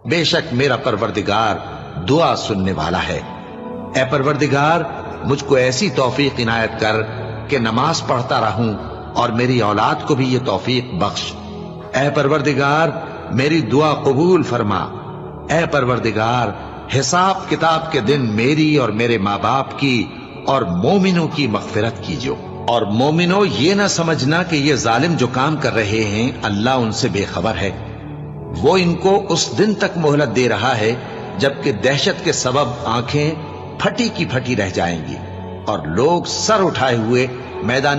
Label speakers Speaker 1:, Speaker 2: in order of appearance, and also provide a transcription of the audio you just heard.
Speaker 1: बेशक मेरा परवरदिगार दुआ सुनने वाला है। ए परवरदिगार, मुझको ऐसी तौफीक इनायत कर कि नमाज पढ़ता रहूं और मेरी औलाद को भी ये तौफीक बख्श। ए परवरदिगार, मेरी दुआ कबूल फरमा। ए परवरदिगार, हिसाब किताब के दिन मेरी और मेरे माँ बाप की और मोमिनों की मगफिरत कीजिए। और मोमिनो, ये ना समझना कि ये जालिम जो काम कर रहे हैं अल्लाह उनसे बेखबर है। वो इनको उस दिन तक मोहलत दे रहा है जबकि दहशत के सबब आंखें फटी की फटी रह जाएंगी और लोग सर उठाए हुए मैदान